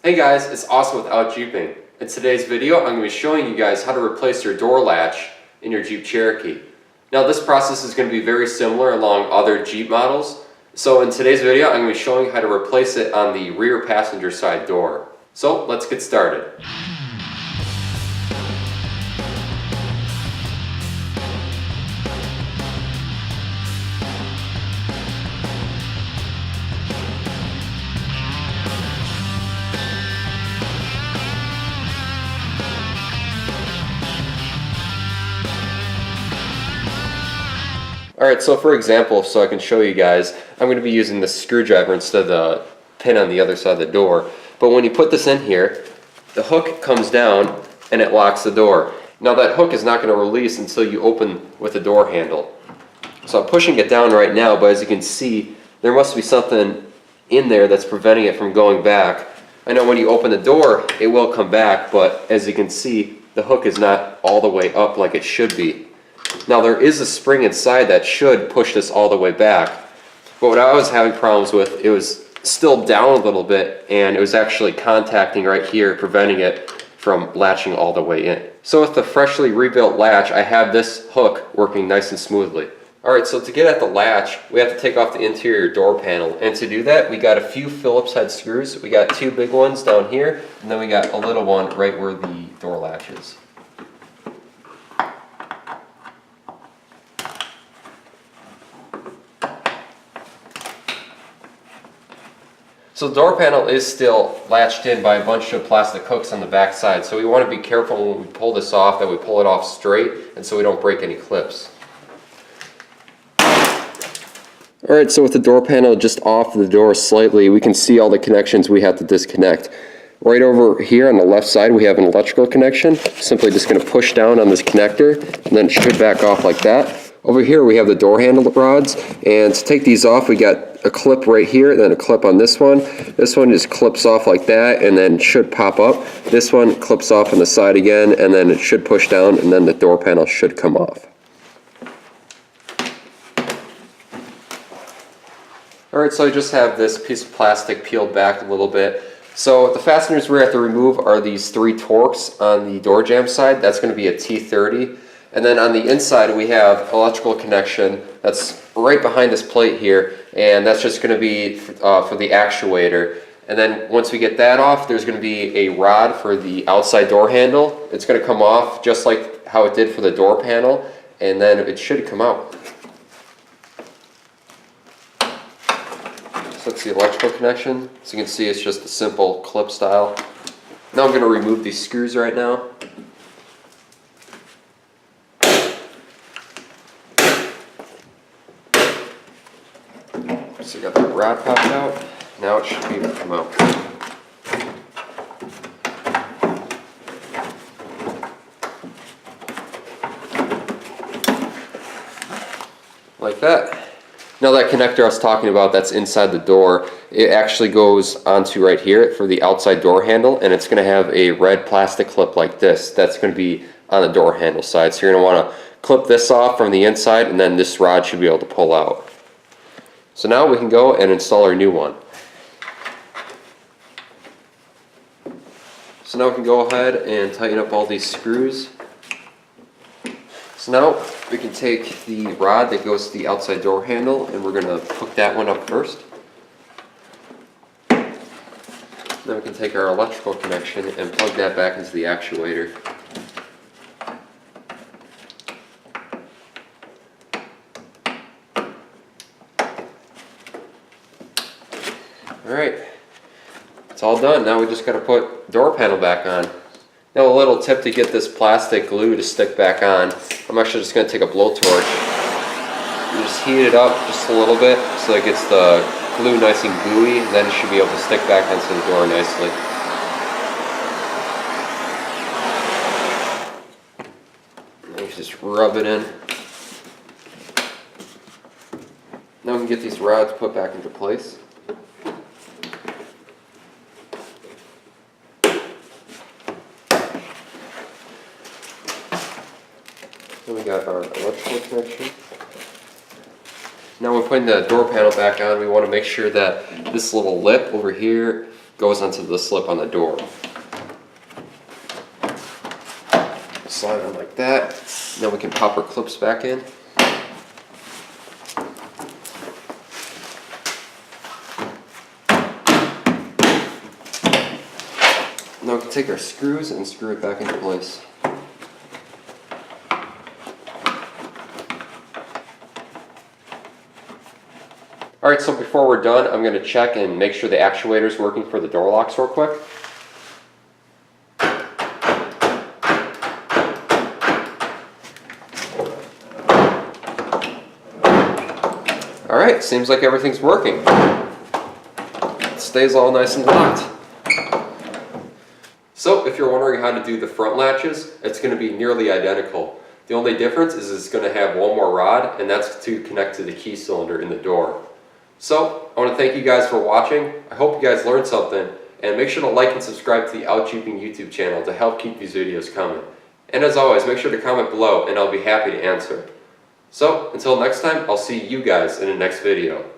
Hey guys, it's Austin with Out Jeeping. In today's video, I'm going to be showing you guys how to replace your door latch in your Jeep Cherokee. Now this process is going to be very similar along other Jeep models. So in today's video, I'm going to be showing you how to replace it on the rear passenger side door. So let's get started. Alright, so for example, so I can show you guys, I'm going to be using the screwdriver instead of the pin on the other side of the door. But when you put this in here, the hook comes down and it locks the door. Now that hook is not going to release until you open with the door handle. So I'm pushing it down right now, but as you can see, there must be something in there that's preventing it from going back. I know when you open the door, it will come back, but as you can see, the hook is not all the way up like it should be. Now there is a spring inside that should push this all the way back, but what I was having problems with, it was still down a little bit and it was actually contacting right here, preventing it from latching all the way in. So with the freshly rebuilt latch, I have this hook working nice and smoothly. Alright, so to get at the latch, we have to take off the interior door panel, and to do that we got a few Phillips head screws. We got two big ones down here, and then we got a little one right where the door latch is. So the door panel is still latched in by a bunch of plastic hooks on the back side, so we want to be careful when we pull this off that we pull it off straight and so we don't break any clips. Alright, so with the door panel just off the door slightly, we can see all the connections we have to disconnect. Right over here on the left side we have an electrical connection. Simply just going to push down on this connector and then it should back off like that. Over here we have the door handle rods, and to take these off we got a clip right here, then a clip on this one. This one just clips off like that and then should pop up. This one clips off on the side again and then it should push down and then the door panel should come off. Alright, so I just have this piece of plastic peeled back a little bit. So the fasteners we have to remove are these three Torx on the door jamb side. That's going to be a T30. And then on the inside we have electrical connection that's right behind this plate here, and that's just going to be for the actuator. And then once we get that off, there's going to be a rod for the outside door handle. It's going to come off just like how it did for the door panel, and then it should come out. So that's the electrical connection. So you can see it's just a simple clip style. Now I'm going to remove these screws right now. So we got the rod popped out. Now it should be able to come out. Like that. Now that connector I was talking about that's inside the door, it actually goes onto right here for the outside door handle, and it's going to have a red plastic clip like this. That's going to be on the door handle side. So you're going to want to clip this off from the inside, and then this rod should be able to pull out. So now we can go and install our new one. So now we can go ahead and tighten up all these screws. So now we can take the rod that goes to the outside door handle and we're going to hook that one up first. Then we can take our electrical connection and plug that back into the actuator. Alright, it's all done. Now we just got to put door panel back on. Now a little tip to get this plastic glue to stick back on. I'm actually just going to take a blowtorch. You just heat it up just a little bit so it gets the glue nice and gooey, and then it should be able to stick back onto the door nicely. And you just rub it in. Now we can get these rods put back into place. Then we got our electrical connection. Now we're putting the door panel back on. We want to make sure that this little lip over here goes onto the slip on the door. Slide on like that. Then we can pop our clips back in. Now we can take our screws and screw it back into place. Alright, so before we're done, I'm going to check and make sure the actuator's working for the door locks real quick. Alright, seems like everything's working. It stays all nice and locked. So, if you're wondering how to do the front latches, it's going to be nearly identical. The only difference is it's going to have one more rod, and that's to connect to the key cylinder in the door. So, I want to thank you guys for watching. I hope you guys learned something, and make sure to like and subscribe to the Outcheaping YouTube channel to help keep these videos coming. And as always, make sure to comment below, and I'll be happy to answer. So, until next time, I'll see you guys in the next video.